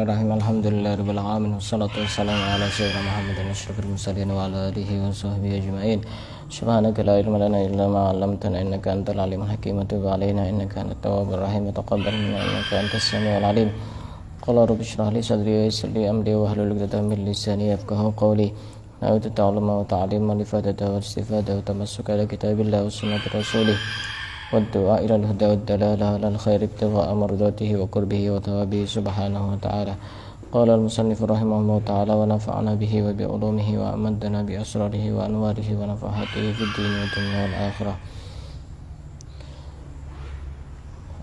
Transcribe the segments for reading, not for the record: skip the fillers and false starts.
Bismillahirrahmanirrahim. Alhamdulillahirabbil alamin wassalatu wassalamu ala sayyidina Muhammadin asyrafil mursalin wa ala alihi wa sahbihi ajma'in. Subhanaka la ilma lana illa ma 'allamtana innaka antal alimul hakim wa tub 'alaina innaka antat tawwabur rahim wa taqabbal minna innaka antas samiul alim. Qala rabbi shrah li sadri wa yassir li amri wa hlul 'uqdatam min lisani yafqahu qawli. Na'udzu ta'alluma wa ta'lima li fadada wa istifada wa tamassuka ala kitabillah wa sunnati rasulih. والدعاء إلى الهدى والدلالة على الخير ابتغاء مرضاته وقربه وثوابه سبحانه وتعالى. قال المصنف رحمه الله تعالى ونفعنا به وبعلومه وأمدنا بأسراره وأنواره ونفحاته في الدين والدنيا والآخرة.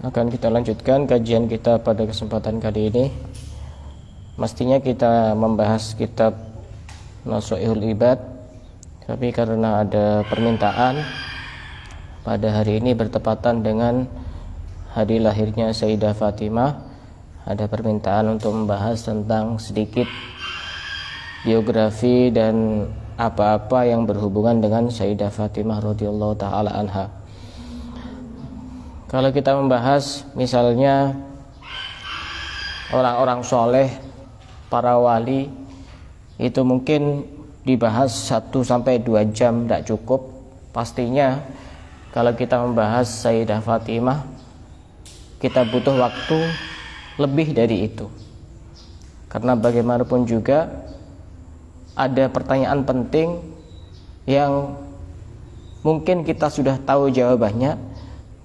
Akan kita lanjutkan kajian kita pada kesempatan kali ini. Mestinya kita membahas kitab Nasha'ihul Ibad, tapi karena ada permintaan pada hari ini bertepatan dengan hari lahirnya Sayyidah Fatimah, ada permintaan untuk membahas tentang sedikit biografi dan apa-apa yang berhubungan dengan Sayyidah Fatimah radhiyallahu taala anha. Kalau kita membahas misalnya orang-orang soleh, para wali, itu mungkin dibahas 1-2 jam tidak cukup. Pastinya kalau kita membahas Sayyidah Fatimah, kita butuh waktu lebih dari itu. Karena bagaimanapun juga ada pertanyaan penting yang mungkin kita sudah tahu jawabannya,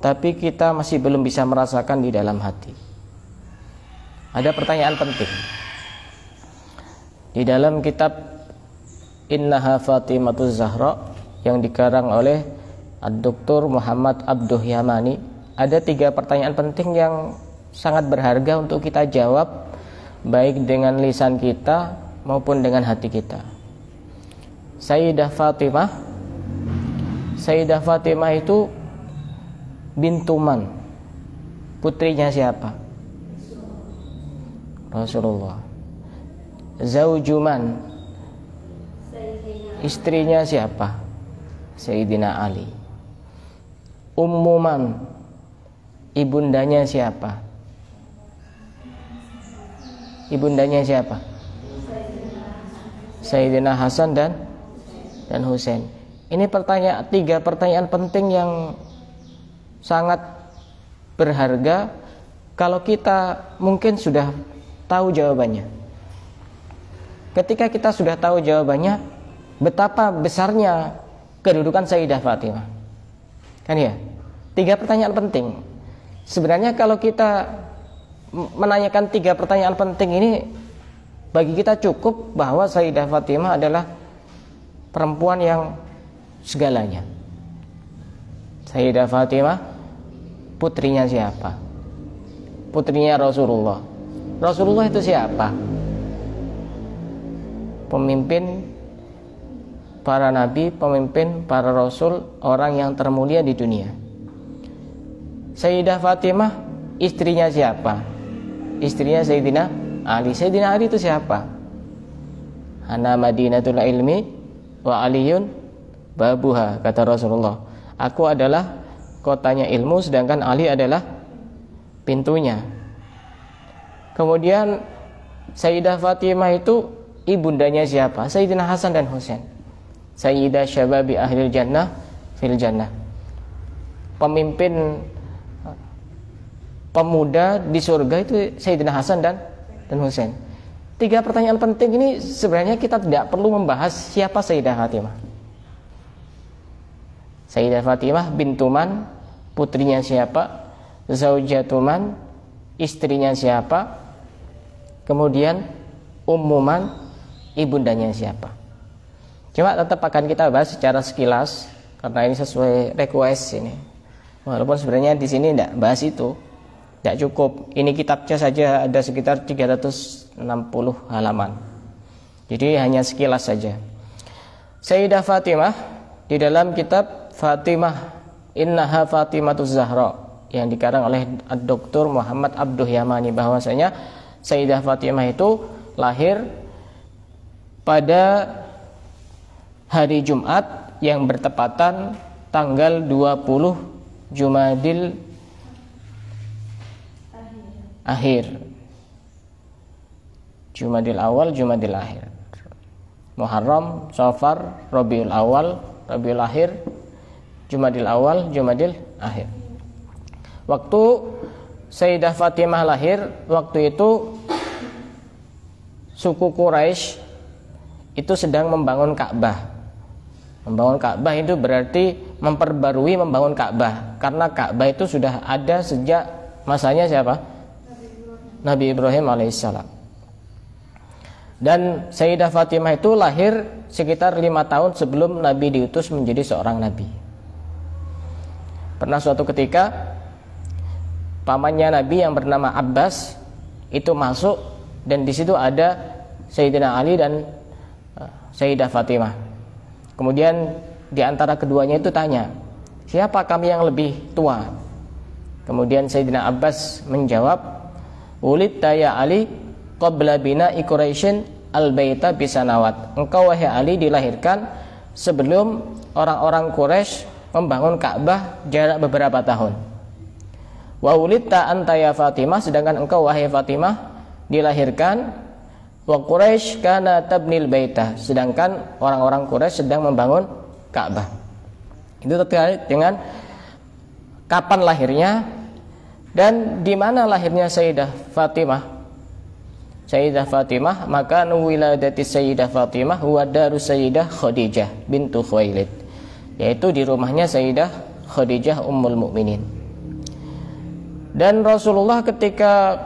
tapi kita masih belum bisa merasakan di dalam hati. Ada pertanyaan penting di dalam kitab Innaha Fatimatuz Zahra yang dikarang oleh Dr. Muhammad Abduh Yamani. Ada 3 pertanyaan penting yang sangat berharga untuk kita jawab, baik dengan lisan kita maupun dengan hati kita. Sayyidah Fatimah itu bintu man? Putrinya siapa? Rasulullah. Zaujuman? Istrinya siapa? Sayyidina Ali. Ummuman, ibundanya siapa? Ibundanya siapa? Sayyidina Hasan dan Husain. Ini 3 pertanyaan penting yang sangat berharga. Kalau kita mungkin sudah tahu jawabannya. Ketika kita sudah tahu jawabannya, betapa besarnya kedudukan Sayyidah Fatimah. Kan ya? 3 pertanyaan penting. Sebenarnya kalau kita menanyakan 3 pertanyaan penting ini, bagi kita cukup bahwa Sayyidah Fatimah adalah perempuan yang segalanya. Sayyidah Fatimah putrinya siapa? Putrinya Rasulullah. Rasulullah itu siapa? Pemimpin para nabi, pemimpin para rasul, orang yang termulia di dunia. Sayyidah Fatimah istrinya siapa? Istrinya Sayyidina Ali. Sayyidina Ali itu siapa? Ana Madinatul ilmi wa aliyun babuha, kata Rasulullah. Aku adalah kotanya ilmu, sedangkan Ali adalah pintunya. Kemudian Sayyidah Fatimah itu ibundanya siapa? Sayyidina Hasan dan Husain. Sayyidah syababi ahlil jannah fil jannah. Pemimpin pemuda di surga itu Sayyidina Hasan dan Husain. 3 pertanyaan penting ini sebenarnya kita tidak perlu membahas siapa Sayyidah Fatimah. Sayyidah Fatimah bintuman, putrinya siapa? Zaujatuman, istrinya siapa? Kemudian ummuman, ibundanya siapa? Cuma tetap akan kita bahas secara sekilas karena ini sesuai request ini. Walaupun sebenarnya di sini tidak bahas itu, tidak cukup. Ini kitabnya saja ada sekitar 360 halaman. Jadi hanya sekilas saja. Sayyidah Fatimah di dalam kitab Fatimah Innaha Fatimatuz Zahra yang dikarang oleh Dr. Muhammad Abduh Yamani, bahwasanya Sayyidah Fatimah itu lahir pada hari Jumat yang bertepatan tanggal 20 Jumadil Akhir. Jumadil awal, Jumadil akhir. Muharram, Safar, Rabiul awal, Rabiul akhir, Jumadil awal, Jumadil akhir. Waktu Sayyidah Fatimah lahir, waktu itu suku Quraisy itu sedang membangun Ka'bah. Membangun Ka'bah itu berarti memperbarui membangun Ka'bah, karena Ka'bah itu sudah ada sejak masanya siapa? Nabi Ibrahim alaihissalam. Dan Sayyidah Fatimah itu lahir sekitar 5 tahun sebelum Nabi diutus menjadi seorang Nabi. Pernah suatu ketika pamannya Nabi yang bernama Abbas itu masuk, dan di situ ada Sayyidina Ali dan Sayyidah Fatimah. Kemudian di antara keduanya itu tanya, siapa kami yang lebih tua? Kemudian Sayyidina Abbas menjawab, Ulidta ya Ali qabla bina'i Quraisyin al-baita bisanawat. Engkau wahai Ali dilahirkan sebelum orang-orang Quraisy membangun Ka'bah jarak beberapa tahun. Wa ulidta anta ya Fatimah, sedangkan engkau wahai Fatimah dilahirkan wa Quraisy kana tabnil baita, sedangkan orang-orang Quraisy sedang membangun Ka'bah. Itu terkait dengan kapan lahirnya dan di mana lahirnya Sayyidah Fatimah. Sayyidah Fatimah, maka wiladati Sayyidah Fatimah huwa daru Sayyidah Khadijah bintu Khuwailid, yaitu di rumahnya Sayyidah Khadijah Ummul Mukminin. Dan Rasulullah ketika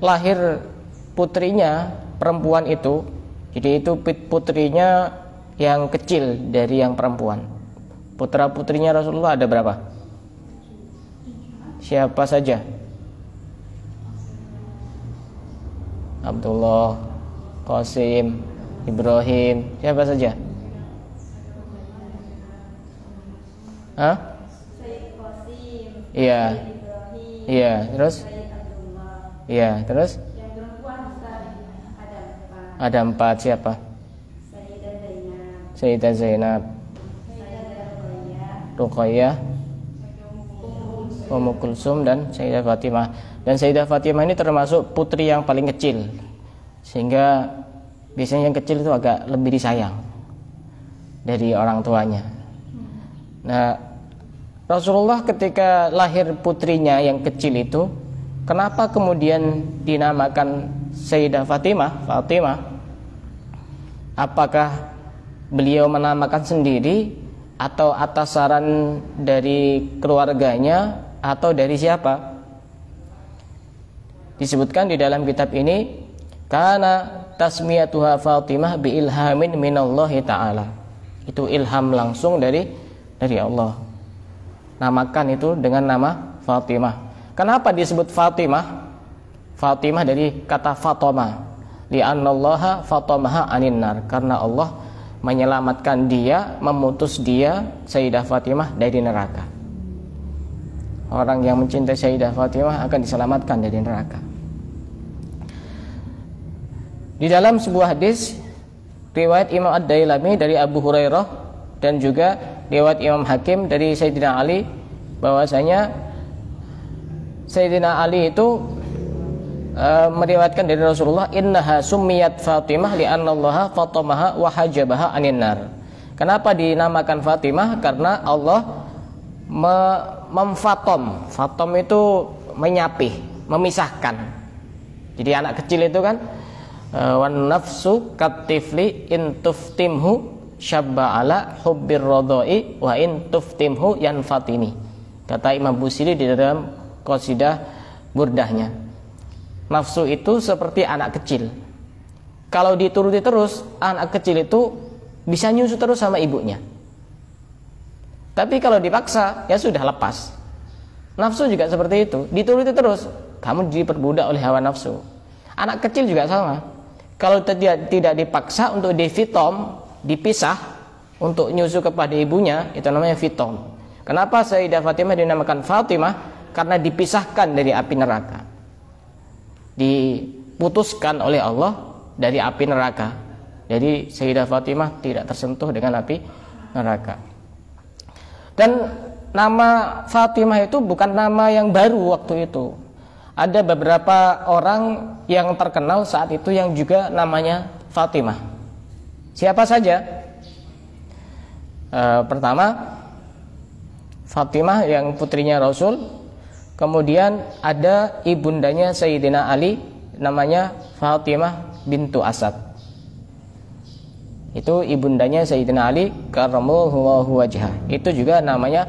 lahir putrinya perempuan itu, jadi itu putrinya yang kecil dari yang perempuan. Putra putrinya Rasulullah ada berapa? Siapa saja? Abdullah, Qasim, Ibrahim, siapa saja? Hah? Iya. Iya, terus? Iya, terus? Ada 4, siapa? Sayyidah Zainab, Ruqayyah, Ummu Kulsum, dan Sayyidah Fatimah. Dan Sayyidah Fatimah ini termasuk putri yang paling kecil, sehingga biasanya yang kecil itu agak lebih disayang dari orang tuanya. Nah, Rasulullah ketika lahir putrinya yang kecil itu, kenapa kemudian dinamakan Sayyidah Fatimah? Apakah beliau menamakan sendiri atau atas saran dari keluarganya atau dari siapa? Disebutkan di dalam kitab ini, karena tasmiyatuha Fatimah bi ilhamin minallahi ta'ala. Itu ilham langsung dari Allah. Namakan itu dengan nama Fatimah. Kenapa disebut Fatimah? Fatimah dari kata Fatoma, li'annallaha fatamaha anin nar, karena Allah menyelamatkan dia, memutus dia, Sayyidah Fatimah, dari neraka. Orang yang mencintai Sayyidah Fatimah akan diselamatkan dari neraka. Di dalam sebuah hadis riwayat Imam Ad-Dailami dari Abu Hurairah dan juga riwayat Imam Hakim dari Sayyidina Ali, bahwasanya Sayyidina Ali itu meriwayatkan dari Rasulullah, innaha summiyat Fatimah li'annallaha fatamaha wa hajabaha anin nar. Kenapa dinamakan Fatimah? Karena Allah memfatom. Fatom itu menyapih, memisahkan. Jadi anak kecil itu kan, wan nafsu katifli in tuftimhu syabba ala hubbir radai wa in tuftimhu yanfatimi. Kata Imam Busiri di dalam qasidah burdahnya, nafsu itu seperti anak kecil. Kalau dituruti terus, anak kecil itu bisa nyusu terus sama ibunya. Tapi kalau dipaksa, ya sudah lepas. Nafsu juga seperti itu, dituruti terus, kamu diperbudak oleh hawa nafsu. Anak kecil juga sama. Kalau tidak dipaksa untuk difitom, dipisah untuk nyusu kepada ibunya, itu namanya fitom. Kenapa Sayyidah Fatimah dinamakan Fatimah? Karena dipisahkan dari api neraka, diputuskan oleh Allah dari api neraka. Jadi Sayyidah Fatimah tidak tersentuh dengan api neraka. Dan nama Fatimah itu bukan nama yang baru waktu itu. Ada beberapa orang yang terkenal saat itu yang juga namanya Fatimah. Siapa saja? Pertama, Fatimah yang putrinya Rasul. Kemudian ada ibundanya Sayyidina Ali, namanya Fatimah bintu Asad. Itu ibundanya Sayyidina Ali karramallahu wajhah. Itu juga namanya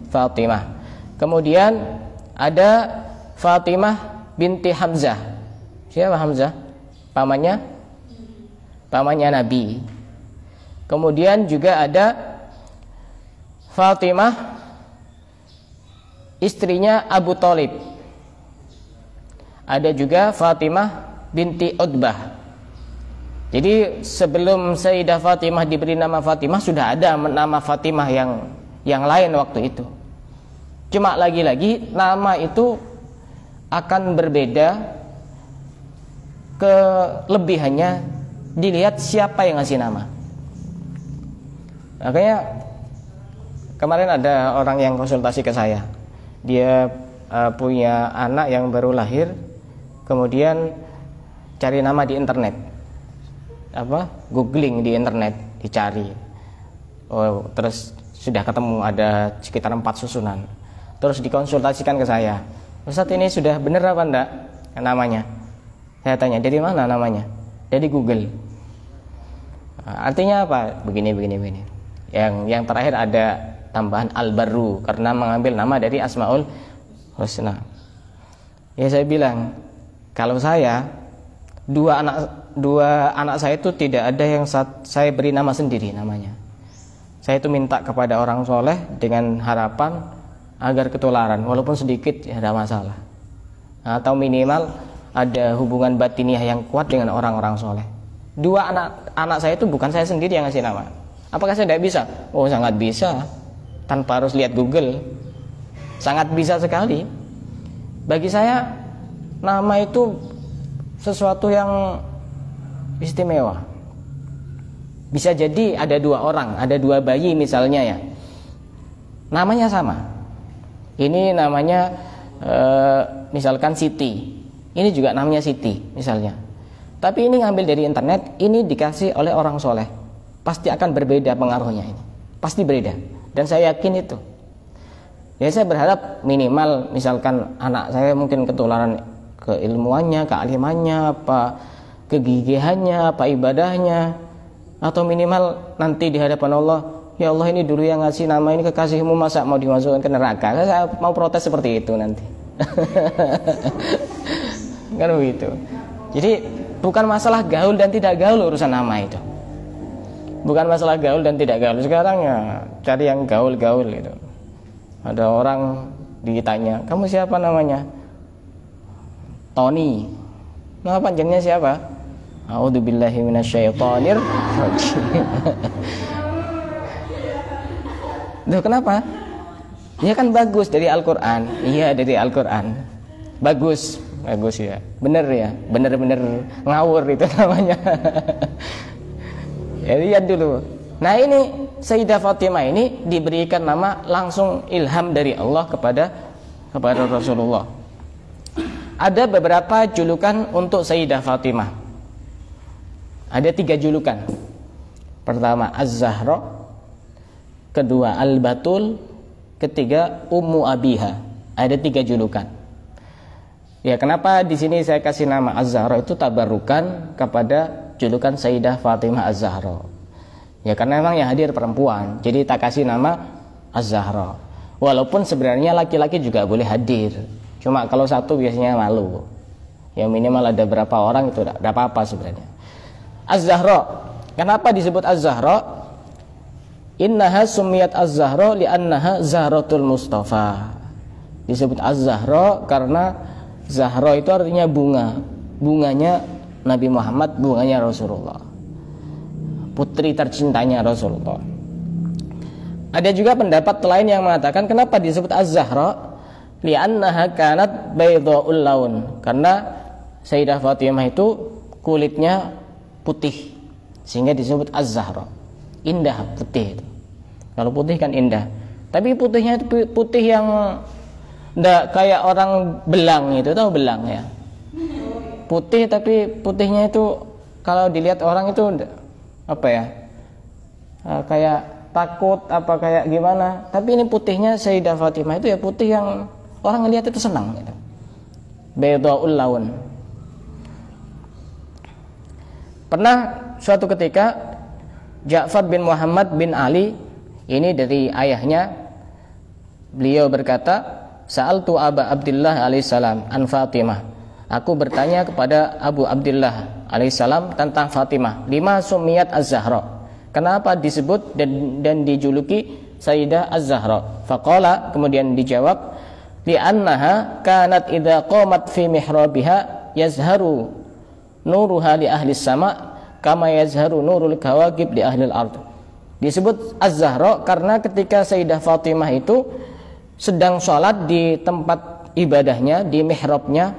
Fatimah. Kemudian ada Fatimah binti Hamzah. Siapa Hamzah? Pamannya Nabi. Kemudian juga ada Fatimah istrinya Abu Thalib. Ada juga Fatimah binti Utbah. Jadi sebelum Sayyidah Fatimah diberi nama Fatimah, sudah ada nama Fatimah yang lain waktu itu. Cuma lagi-lagi nama itu akan berbeda, kelebihannya dilihat siapa yang ngasih nama. Makanya kemarin ada orang yang konsultasi ke saya. Dia punya anak yang baru lahir, kemudian cari nama di internet, googling di internet, dicari. Terus sudah ketemu ada sekitar 4 susunan. Terus dikonsultasikan ke saya. Ustadz, ini sudah benar apa enggak namanya? Saya tanya, dari mana namanya? Dari Google. Artinya apa? Begini. Yang terakhir ada tambahan Al-Barru karena mengambil nama dari Asmaul Husna. Ya saya bilang, kalau saya dua anak saya itu tidak ada yang saya beri nama sendiri namanya. Saya itu minta kepada orang soleh dengan harapan agar ketularan, walaupun sedikit ya ada masalah, atau minimal ada hubungan batiniah yang kuat dengan orang-orang soleh. 2 anak saya itu bukan saya sendiri yang ngasih nama. Apakah saya tidak bisa? Oh, sangat bisa, tanpa harus lihat Google. Sangat bisa sekali. Bagi saya nama itu sesuatu yang istimewa. Bisa jadi ada 2 orang, ada 2 bayi misalnya ya, namanya sama. Ini namanya misalkan Siti, ini juga namanya Siti misalnya. Tapi ini ngambil dari internet, ini dikasih oleh orang soleh, pasti akan berbeda pengaruhnya ini, pasti berbeda. Dan saya yakin itu. Ya saya berharap minimal misalkan anak saya mungkin ketularan keilmuannya, kealimannya, apa kegigihannya, apa ibadahnya, atau minimal nanti di hadapan Allah, ya Allah, ini dulu yang ngasih nama ini kekasihmu, masa mau dimasukkan ke neraka? Saya mau protes seperti itu nanti. Kan begitu. Jadi bukan masalah gaul dan tidak gaul urusan nama itu. Bukan masalah gaul dan tidak gaul. Sekarang ya cari yang gaul-gaul gitu. Ada orang ditanya, kamu siapa namanya? Tony. Nama panjangnya siapa? A'udzubillahi minasyaitonir rajim. Loh, kenapa? Ya kan bagus dari Al-Quran. Iya, dari Al-Quran. Bagus ya. Bener ya. Bener-bener ngawur itu namanya. Ya, lihat dulu. Nah, ini Sayyidah Fatimah ini diberikan nama langsung ilham dari Allah kepada Rasulullah. Ada beberapa julukan untuk Sayyidah Fatimah. Ada 3 julukan. Pertama Az-Zahra, kedua Al-Batul, ketiga Ummu Abiha. Ada 3 julukan. Ya, kenapa di sini saya kasih nama Az-Zahra itu tabarukan kepada julukan Sayyidah Fatimah Az-Zahra. Ya karena memang yang hadir perempuan, jadi tak kasih nama Az-Zahra. Walaupun sebenarnya laki-laki juga boleh hadir. Cuma kalau satu biasanya malu. Ya minimal ada berapa orang itu tidak apa-apa sebenarnya. Az-Zahra. Kenapa disebut Az-Zahra? Innaha sumiyat Az-Zahra li'annaha Zahratul Mustafa. Disebut Az-Zahra karena Zahra itu artinya bunga. Bunganya Nabi Muhammad, bunganya Rasulullah. Putri tercintanya Rasulullah. Ada juga pendapat lain yang mengatakan kenapa disebut Az-Zahra? Li'annaha kanat baydha'ul laun. Karena Sayyidah Fatimah itu kulitnya putih, sehingga disebut Az-Zahra. Indah, putih itu. Kalau putih kan indah. Tapi putihnya itu putih yang Nggak kayak orang belang itu, tahu belang ya? Putih tapi putihnya itu kalau dilihat orang itu apa ya? Kayak takut apa kayak gimana. Tapi ini putihnya Sayyidah Fatimah itu ya putih yang orang ngelihat itu senang gitu. Baydaul laun. Pernah suatu ketika Ja'far bin Muhammad bin Ali, ini dari ayahnya, beliau berkata, Sa'altu Aba Abdillah alaihissalam an Fatimah. Aku bertanya kepada Abu Abdillah alaihissalam tentang Fatimah. Lima sumiyat Az-Zahra. Kenapa disebut dan dijuluki Sayyidah Az-Zahra? Faqala, kemudian dijawab, li'annaha kanat idza qamat fi mihrabiha yazharu nuruha li ahli sama kama yazharu nurul kawakib li ahli al-ard. Disebut Az-Zahra karena ketika Sayyidah Fatimah itu sedang sholat di tempat ibadahnya, di mihrabnya,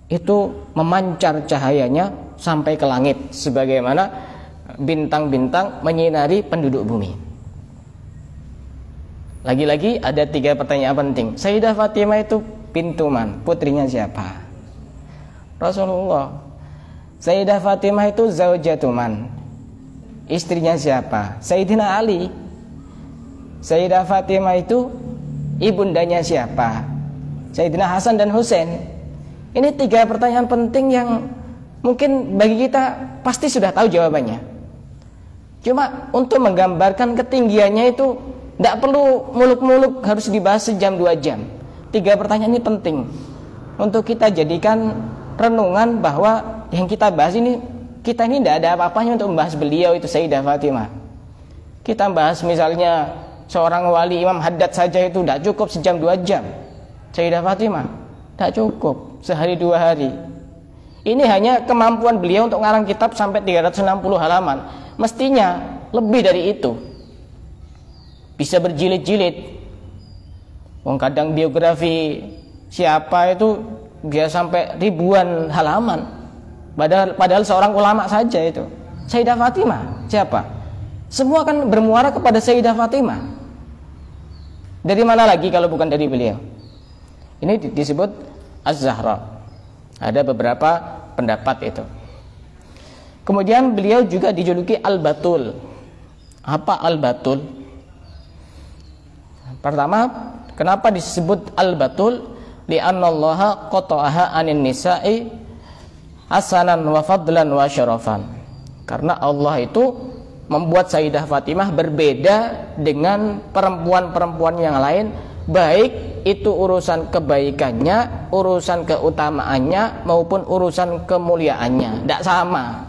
itu memancar cahayanya sampai ke langit sebagaimana bintang-bintang menyinari penduduk bumi. Lagi-lagi ada 3 pertanyaan penting. Sayyidah Fatimah itu bintu man? Putrinya siapa? Rasulullah. Sayyidah Fatimah itu zaujatuman? Istrinya siapa? Sayyidina Ali. Sayyidah Fatimah itu ibundanya siapa? Sayyidina Hasan dan Husain. Ini 3 pertanyaan penting yang mungkin bagi kita pasti sudah tahu jawabannya. Cuma untuk menggambarkan ketinggiannya itu tidak perlu muluk-muluk harus dibahas sejam 2 jam. 3 pertanyaan ini penting untuk kita jadikan renungan bahwa yang kita bahas ini, kita ini tidak ada apa-apanya untuk membahas beliau itu Sayyidah Fatimah. Kita bahas misalnya seorang wali Imam Haddad saja itu tidak cukup sejam 2 jam. Sayyidah Fatimah tidak cukup sehari 2 hari. Ini hanya kemampuan beliau untuk ngarang kitab sampai 360 halaman. Mestinya lebih dari itu. Bisa berjilid-jilid. Kadang biografi siapa itu bisa sampai ribuan halaman. Padahal seorang ulama saja itu. Sayyidah Fatimah siapa? Semua kan bermuara kepada Sayyidah Fatimah. Dari mana lagi kalau bukan dari beliau? Ini disebut Az-Zahra. Ada beberapa pendapat itu. Kemudian beliau juga dijuluki Al-Batul. Apa Al-Batul? Pertama, kenapa disebut Al-Batul? Li'annallaha qata'aha 'anin nisa'i hasanan wa fadlan wa syarafan. Karena Allah itu membuat Sayyidah Fatimah berbeda dengan perempuan-perempuan yang lain, baik itu urusan kebaikannya, urusan keutamaannya maupun urusan kemuliaannya. Tidak sama.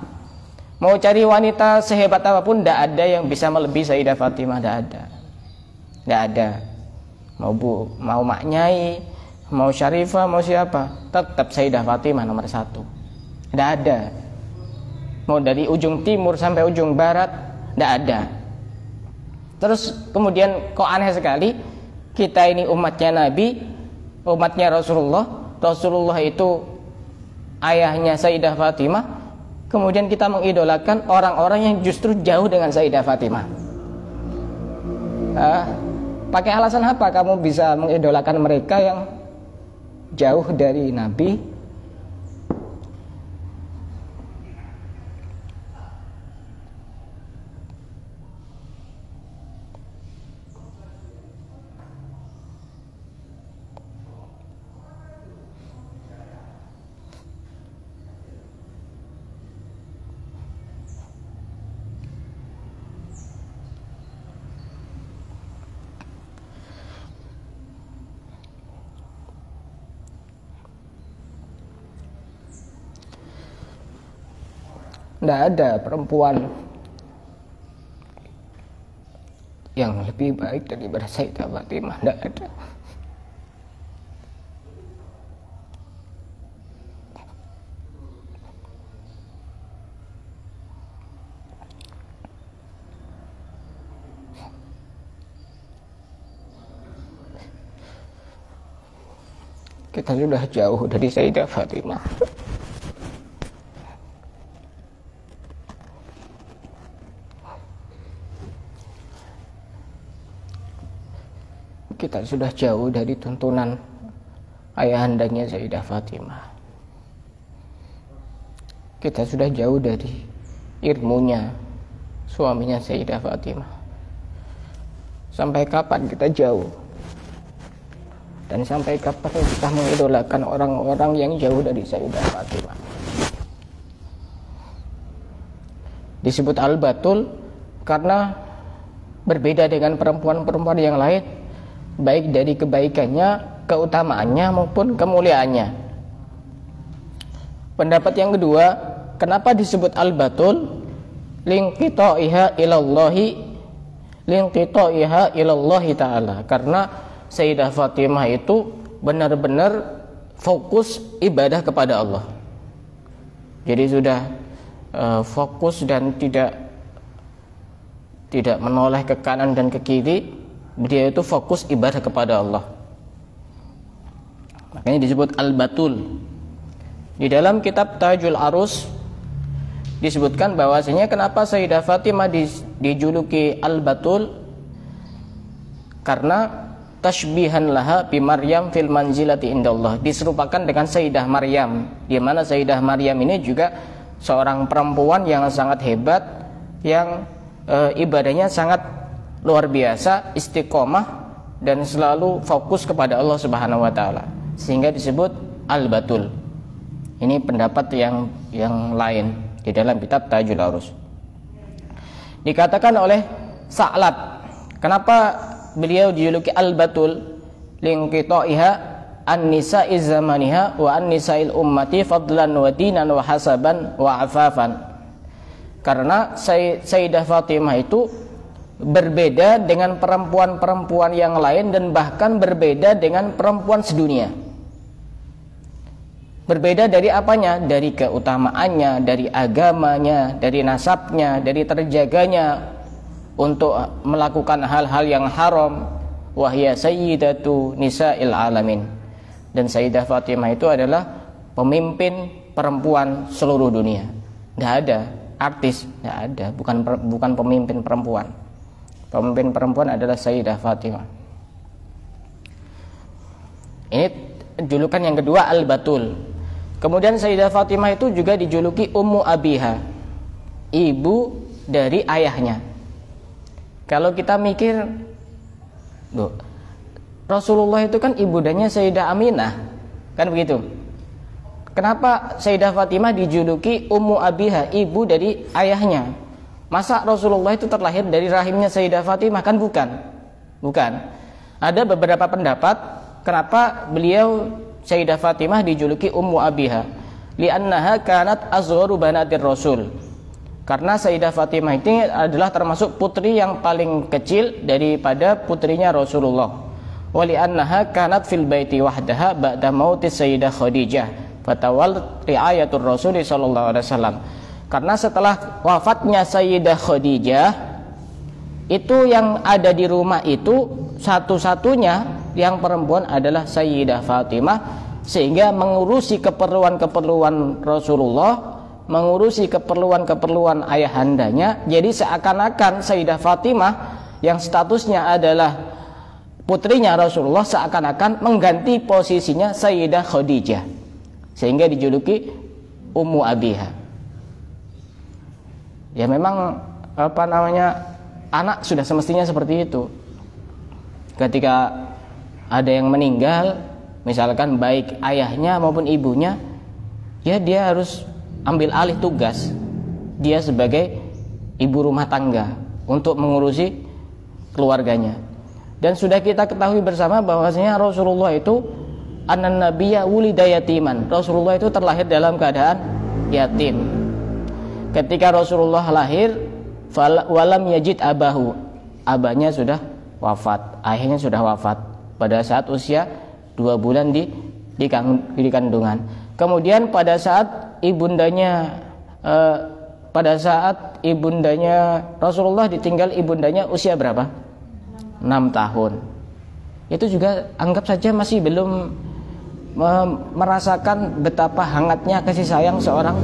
Mau cari wanita sehebat apapun tidak ada yang bisa melebihi Sayyidah Fatimah, tidak ada. Tidak ada. Mau Mak Nyai, mau Syarifah, mau siapa, tetap Sayyidah Fatimah nomor 1. Tidak ada. Mau dari ujung timur sampai ujung barat, tidak ada. Terus kemudian kok aneh sekali, kita ini umatnya Nabi, umatnya Rasulullah. Rasulullah itu ayahnya Sayyidah Fatimah. Kemudian kita mengidolakan orang-orang yang justru jauh dengan Sayyidah Fatimah. Pakai alasan apa kamu bisa mengidolakan mereka yang jauh dari Nabi? Tidak ada perempuan yang lebih baik daripada Sayyidah Fatimah. Tidak ada. Kita sudah jauh dari Sayyidah Fatimah. Kita sudah jauh dari tuntunan ayahandanya Sayyidah Fatimah. Kita sudah jauh dari ilmunya suaminya Sayyidah Fatimah. Sampai kapan kita jauh? Dan sampai kapan kita mengidolakan orang-orang yang jauh dari Sayyidah Fatimah? Disebut al-batul karena berbeda dengan perempuan-perempuan yang lain, baik dari kebaikannya, keutamaannya maupun kemuliaannya. Pendapat yang kedua, kenapa disebut al-batul? Linqita'iha ilallahi ta'ala. Karena Sayyidah Fatimah itu benar-benar fokus ibadah kepada Allah. Jadi sudah fokus dan tidak menoleh ke kanan dan ke kiri. Dia itu fokus ibadah kepada Allah. Makanya disebut al-batul. Di dalam kitab Tajul Arus disebutkan bahwasanya kenapa Sayyidah Fatimah dijuluki al-batul, karena tashbihan laha bi Maryam fil manzilati indallah, diserupakan dengan Sayyidah Maryam, di mana Sayyidah Maryam ini juga seorang perempuan yang sangat hebat, yang ibadahnya sangat luar biasa, istiqomah dan selalu fokus kepada Allah Subhanahu wa taala, sehingga disebut al-batul. Ini pendapat yang lain di dalam kitab Tajul Arus. Dikatakan oleh Sa'lab, kenapa beliau dijuluki al-batul? Linqita'iha an-nisa'i zamaniha wa an-nisa'il ummati fadlan wa dinan wa hasaban wa afafan. Karena Sayyidah Fatimah itu berbeda dengan perempuan-perempuan yang lain dan bahkan berbeda dengan perempuan sedunia. Berbeda dari apanya? Dari keutamaannya, dari agamanya, dari nasabnya, dari terjaganya untuk melakukan hal-hal yang haram. Wahya sayyidatu nisa'il alamin. Dan Sayyidah Fatimah itu adalah pemimpin perempuan seluruh dunia. Tidak ada artis, tidak ada, bukan pemimpin perempuan. Pemimpin perempuan adalah Sayyidah Fatimah. Ini julukan yang kedua, al-batul. Kemudian Sayyidah Fatimah itu juga dijuluki Ummu Abiha, ibu dari ayahnya. Kalau kita mikir, Rasulullah itu kan ibundanya Sayyidah Aminah, kan begitu? Kenapa Sayyidah Fatimah dijuluki Ummu Abiha, ibu dari ayahnya? Masa Rasulullah itu terlahir dari rahimnya Sayyidah Fatimah? Kan bukan. Ada beberapa pendapat kenapa beliau Sayyidah Fatimah dijuluki Ummu Abiha. Li'annaha kanat azgharu banatir Rasul. Karena Sayyidah Fatimah ini adalah termasuk putri yang paling kecil daripada putrinya Rasulullah. Wa li'annaha kanat fil baiti wahdaha ba'da mauti Sayyidah Khadijah. Fatawal riayatur Rasul sallallahu alaihi wasallam. Karena setelah wafatnya Sayyidah Khadijah, itu yang ada di rumah itu satu-satunya yang perempuan adalah Sayyidah Fatimah, sehingga mengurusi keperluan-keperluan Rasulullah, mengurusi keperluan-keperluan ayahandanya. Jadi seakan-akan Sayyidah Fatimah yang statusnya adalah putrinya Rasulullah seakan-akan mengganti posisinya Sayyidah Khadijah, sehingga dijuluki Ummu Abiha. Ya memang anak sudah semestinya seperti itu. Ketika ada yang meninggal, misalkan baik ayahnya maupun ibunya, ya dia harus ambil alih tugas. Dia sebagai ibu rumah tangga untuk mengurusi keluarganya. Dan sudah kita ketahui bersama bahwasanya Rasulullah itu anan nabiyya wulida yatiman. Rasulullah itu terlahir dalam keadaan yatim. Ketika Rasulullah lahir, walam yajid abahu, abahnya sudah wafat, ayahnya sudah wafat pada saat usia 2 bulan di kandungan. Kemudian pada saat ibundanya Rasulullah ditinggal ibundanya usia berapa? 6 tahun. Itu juga anggap saja masih belum merasakan betapa hangatnya kasih sayang seorang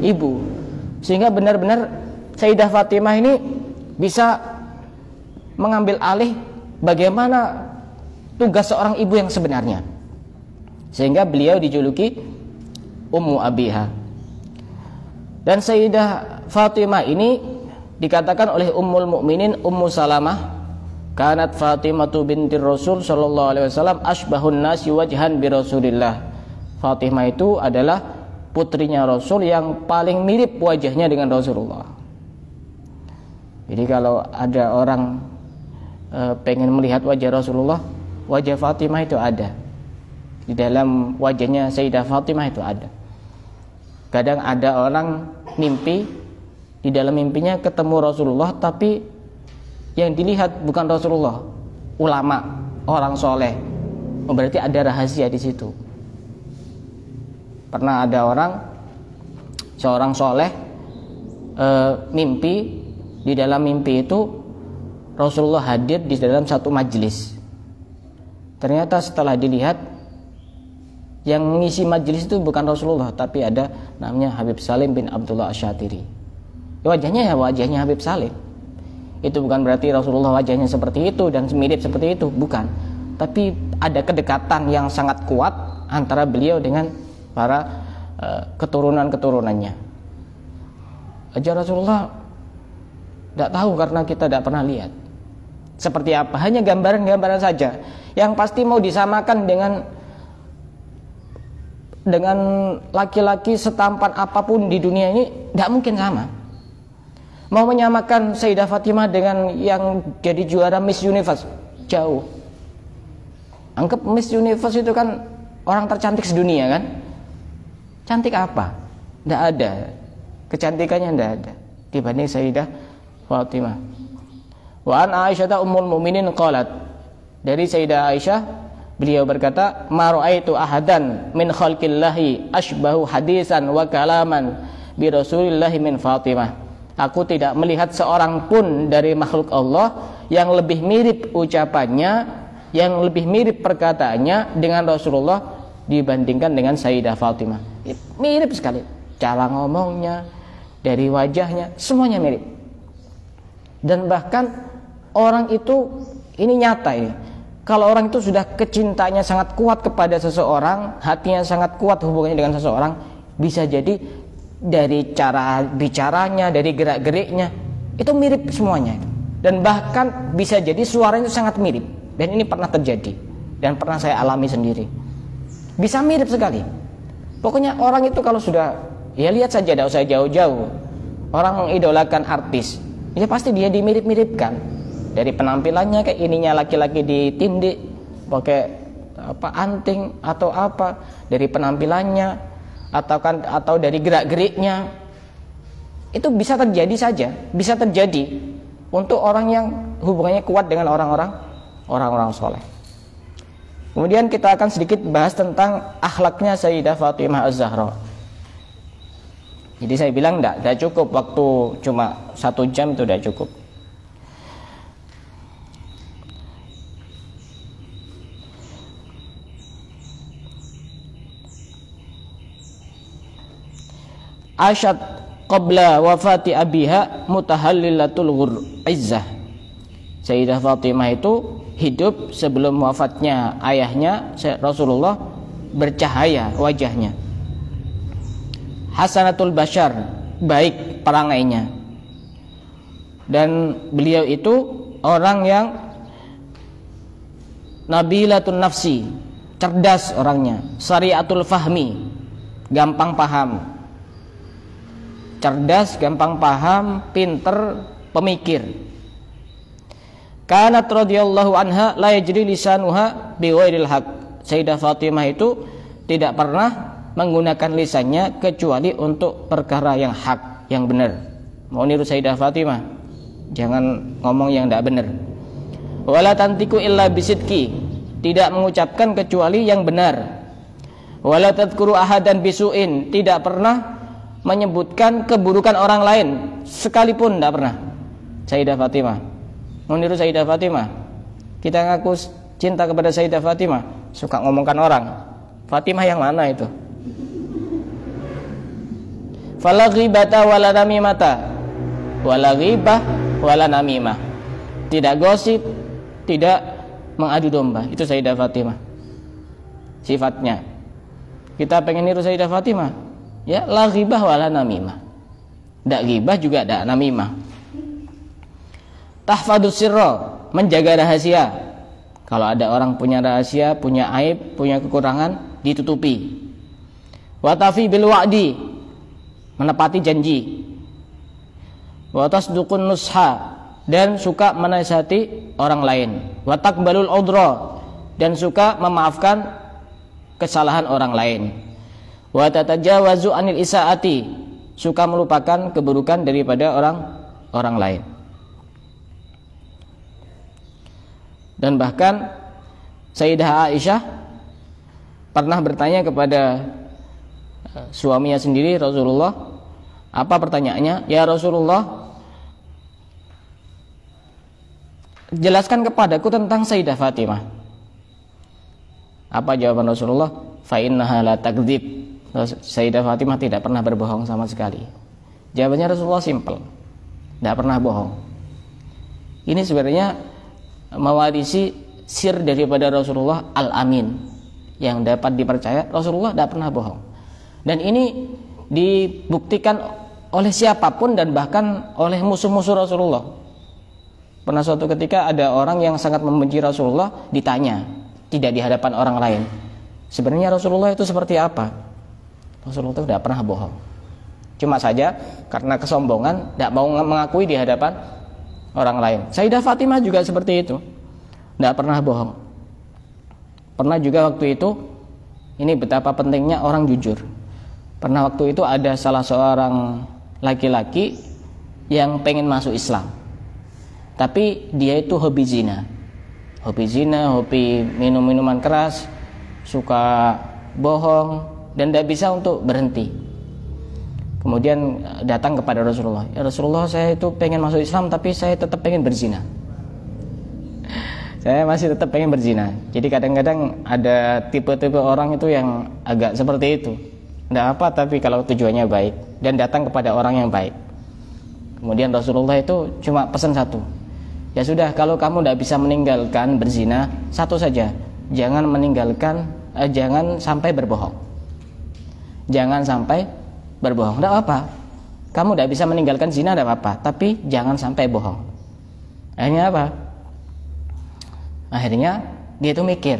ibu. Sehingga benar-benar Sayyidah Fatimah ini bisa mengambil alih bagaimana tugas seorang ibu yang sebenarnya. sehingga beliau dijuluki Ummu Abiha. Dan Sayyidah Fatimah ini dikatakan oleh Ummul Mukminin Ummu Salamah, kanat Fatimatu binti Rasul sallallahu alaihi wasallam asbahun nasi wajhan bi Rasulillah. Fatimah itu adalah putrinya Rasul yang paling mirip wajahnya dengan Rasulullah. Jadi kalau ada orang pengen melihat wajah Rasulullah, wajah Fatimah itu ada. Di dalam wajahnya Sayyidah Fatimah itu ada. Kadang ada orang mimpi, di dalam mimpinya ketemu Rasulullah, tapi yang dilihat bukan Rasulullah, ulama, orang soleh. Berarti ada rahasia di situ. Pernah ada seorang soleh mimpi, di dalam mimpi itu Rasulullah hadir di dalam satu majelis. Ternyata setelah dilihat, yang mengisi majelis itu bukan Rasulullah, tapi ada namanya Habib Salim bin Abdullah Asy-Syatiri. Wajahnya Habib Salim. Itu bukan berarti Rasulullah wajahnya seperti itu dan mirip seperti itu, bukan. Tapi ada kedekatan yang sangat kuat antara beliau dengan para keturunan-keturunannya. Wajah Rasulullah tidak tahu karena kita tidak pernah lihat seperti apa, hanya gambaran-gambaran saja. Yang pasti mau disamakan dengan laki-laki setampan apapun di dunia ini tidak mungkin sama. Mau menyamakan Sayyidah Fatimah dengan yang jadi juara Miss Universe, jauh. Anggap Miss Universe itu kan orang tercantik sedunia kan. Cantik apa? Tidak ada. Kecantikannya tidak ada dibanding Sayyidah Fatimah. Wa an Aisyah ummul mukminin qalat, dari Sayyidah Aisyah beliau berkata, ma ra'aitu ahadan min khalqillahi asbahu hadisan wa kalaman bi Rasulillahi min Fatimah. Aku tidak melihat seorang pun dari makhluk Allah yang lebih mirip ucapannya, yang lebih mirip perkataannya dengan Rasulullah dibandingkan dengan Sayyidah Fatimah. Mirip sekali, cara ngomongnya, dari wajahnya, semuanya mirip. Dan bahkan orang itu, ini nyata ini, kalau orang itu sudah kecintanya sangat kuat kepada seseorang, hatinya sangat kuat hubungannya dengan seseorang, bisa jadi dari cara bicaranya, dari gerak-geriknya itu mirip semuanya. Dan bahkan bisa jadi suaranya itu sangat mirip. Dan ini pernah terjadi dan pernah saya alami sendiri. Bisa mirip sekali. Pokoknya orang itu kalau sudah, ya lihat saja, tidak usah jauh-jauh. Orang mengidolakan artis, ya pasti dia dimirip-miripkan. Dari penampilannya, kayak ininya laki-laki ditindik pakai anting atau apa, dari penampilannya atau dari gerak-geriknya, itu bisa terjadi saja, bisa terjadi untuk orang yang hubungannya kuat dengan orang-orang soleh. Kemudian kita akan sedikit bahas tentang akhlaknya Sayyidah Fatimah Az-Zahra. Jadi saya bilang tidak cukup waktu cuma 1 jam, itu tidak cukup. Asyad qabla wafati abiha mutahallilatul izzah. Sayyidah Fatimah itu hidup sebelum wafatnya ayahnya Rasulullah, bercahaya wajahnya. Hasanatul bashar, baik perangainya. Dan beliau itu orang yang nabilatun nafsi, cerdas orangnya. Syariatul fahmi, gampang paham. Cerdas, gampang paham, pinter, pemikir. Kanat radhiyallahu anha la yajri lisanuha bi ghairil haq. Sayyidah Fatimah itu tidak pernah menggunakan lisannya kecuali untuk perkara yang hak, yang benar. Mau niru Sayyidah Fatimah, jangan ngomong yang tidak benar. Wala tantiku illa bisidqi, tidak mengucapkan kecuali yang benar. Wala tadhkuru ahadan bisuin, tidak pernah menyebutkan keburukan orang lain sekalipun, tidak pernah. Sayyidah Fatimah, meniru Sayyidah Fatimah. Kita ngaku cinta kepada Sayyidah Fatimah, suka ngomongkan orang. Fatimah yang mana itu? Fala ghibata wala namimata, wala ghibah wala namimah. Tidak gosip, tidak mengadu domba. Itu Sayyidah Fatimah sifatnya. Kita pengen niru Sayyidah Fatimah, ya, la ghibah wala namimah. Ndak ghibah juga ndak namimah. Tahfadus sirra, menjaga rahasia. Kalau ada orang punya rahasia, punya aib, punya kekurangan, ditutupi. Wa tafi bil wa'di, menepati janji. Wa tasduqun nusha, dan suka menasihati orang lain. Wa taqbalul udra, dan suka memaafkan kesalahan orang lain. Wa tatajawazu anil isaati, suka melupakan keburukan daripada orang lain. Dan bahkan Sayyidah Aisyah pernah bertanya kepada suaminya sendiri, Rasulullah. Apa pertanyaannya? Ya Rasulullah, jelaskan kepadaku tentang Sayyidah Fatimah. Apa jawaban Rasulullah? Fa innaha la takdzib. Sayyidah Fatimah tidak pernah berbohong sama sekali. Jawabannya Rasulullah simpel, tidak pernah bohong. Ini sebenarnya mewarisi sir daripada Rasulullah al-amin, yang dapat dipercaya. Rasulullah tidak pernah bohong, dan ini dibuktikan oleh siapapun dan bahkan oleh musuh-musuh Rasulullah. Pernah suatu ketika ada orang yang sangat membenci Rasulullah ditanya, tidak di hadapan orang lain, sebenarnya Rasulullah itu seperti apa? Rasulullah itu tidak pernah bohong, cuma saja karena kesombongan tidak mau mengakui di hadapan orang lain. Sayyidah Fatimah juga seperti itu, tidak pernah bohong. Pernah juga waktu itu, ini betapa pentingnya orang jujur. Pernah waktu itu ada salah seorang laki-laki yang pengen masuk Islam, tapi dia itu hobi zina, hobi minum-minuman keras, suka bohong, dan tidak bisa untuk berhenti. Kemudian datang kepada Rasulullah, ya Rasulullah, saya itu pengen masuk Islam tapi saya tetap pengen berzina. Saya masih tetap pengen berzina. Jadi kadang-kadang ada tipe-tipe orang itu yang agak seperti itu. Tidak apa, tapi kalau tujuannya baik dan datang kepada orang yang baik. Kemudian Rasulullah itu cuma pesan satu, ya sudah, kalau kamu tidak bisa meninggalkan berzina, satu saja, jangan sampai berbohong. Jangan sampai berbohong. Tidak apa, kamu tidak bisa meninggalkan zina, tidak apa-apa, tapi jangan sampai bohong. Akhirnya apa? Akhirnya dia itu mikir.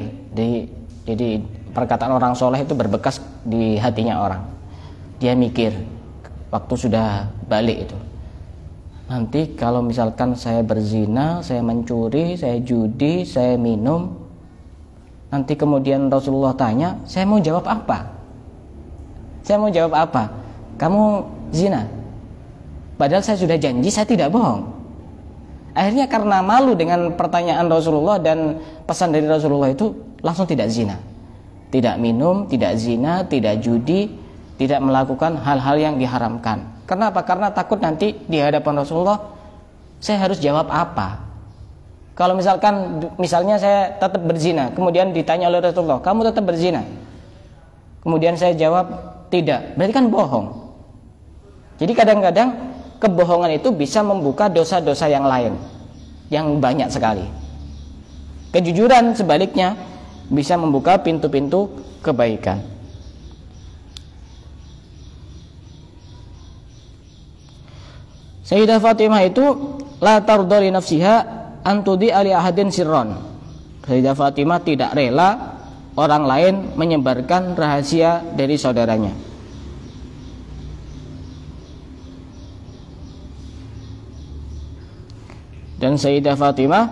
Jadi perkataan orang soleh itu berbekas di hatinya orang. Dia mikir waktu sudah balik itu, nanti kalau misalkan saya berzina, saya mencuri, saya judi, saya minum, nanti kemudian Rasulullah tanya, saya mau jawab apa? Saya mau jawab apa? Kamu zina, padahal saya sudah janji saya tidak bohong. Akhirnya karena malu dengan pertanyaan Rasulullah dan pesan dari Rasulullah itu, langsung tidak zina, tidak minum, tidak zina, tidak judi, tidak melakukan hal-hal yang diharamkan. Kenapa? Karena takut nanti di hadapan Rasulullah saya harus jawab apa. Kalau misalnya saya tetap berzina, kemudian ditanya oleh Rasulullah, kamu tetap berzina, kemudian saya jawab tidak, berarti kan bohong. Jadi kadang-kadang kebohongan itu bisa membuka dosa-dosa yang lain, yang banyak sekali. Kejujuran sebaliknya bisa membuka pintu-pintu kebaikan. Sayyidah Fatimah itu la tarda li nafsiha an tudi ali ahadin sirron. Sayyidah Fatimah tidak rela orang lain menyebarkan rahasia dari saudaranya. Dan Sayyidah Fatimah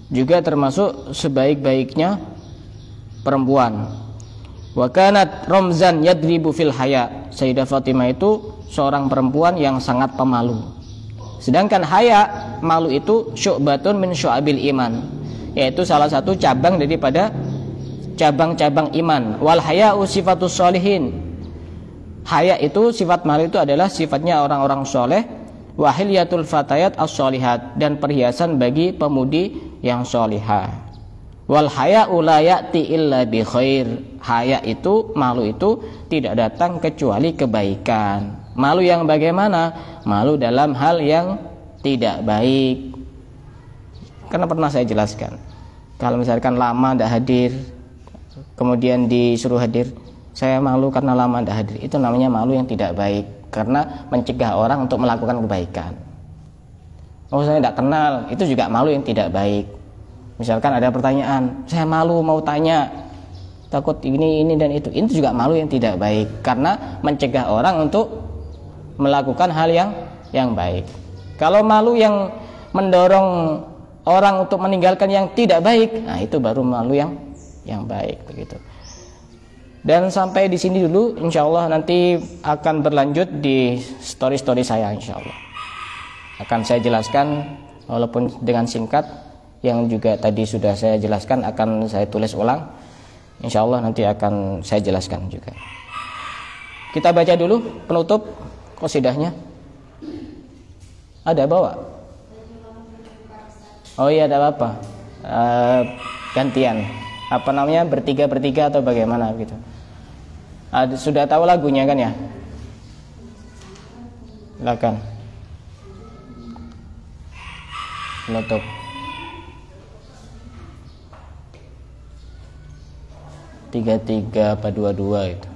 juga termasuk sebaik-baiknya perempuan. Wa kanat ramzan yadribu fil haya. Sayyidah Fatimah itu seorang perempuan yang sangat pemalu. Sedangkan haya, malu itu syu'batun min syu'abil iman, yaitu salah satu cabang daripada cabang-cabang iman. Wal haya'u sifatus sholihin. Haya itu, sifat malu itu adalah sifatnya orang-orang soleh. Wa hilyatul fatayat as-sholihat, dan perhiasan bagi pemudi yang solihah. Wal haya'u la ya'ti illa bi khair. Haya itu, malu itu tidak datang kecuali kebaikan. Malu yang bagaimana? Malu dalam hal yang tidak baik. Karena pernah saya jelaskan, kalau misalkan lama tidak hadir, kemudian disuruh hadir, saya malu karena lama tidak hadir. Itu namanya malu yang tidak baik, karena mencegah orang untuk melakukan kebaikan. Oh, saya tidak kenal, itu juga malu yang tidak baik. Misalkan ada pertanyaan, saya malu mau tanya, takut ini dan itu juga malu yang tidak baik, karena mencegah orang untuk melakukan hal yang baik. Kalau malu yang mendorong orang untuk meninggalkan yang tidak baik, nah itu baru malu yang baik, begitu. Dan sampai di sini dulu, insya Allah nanti akan berlanjut di story saya, insya Allah akan saya jelaskan, walaupun dengan singkat, yang juga tadi sudah saya jelaskan akan saya tulis ulang, insya Allah nanti akan saya jelaskan juga. Kita baca dulu penutup qasidahnya. Ada bawa? Oh iya, ada apa? Gantian. Apa namanya, bertiga atau bagaimana gitu? Sudah tahu lagunya kan ya? Silakan. Penutup. Tiga apa dua itu?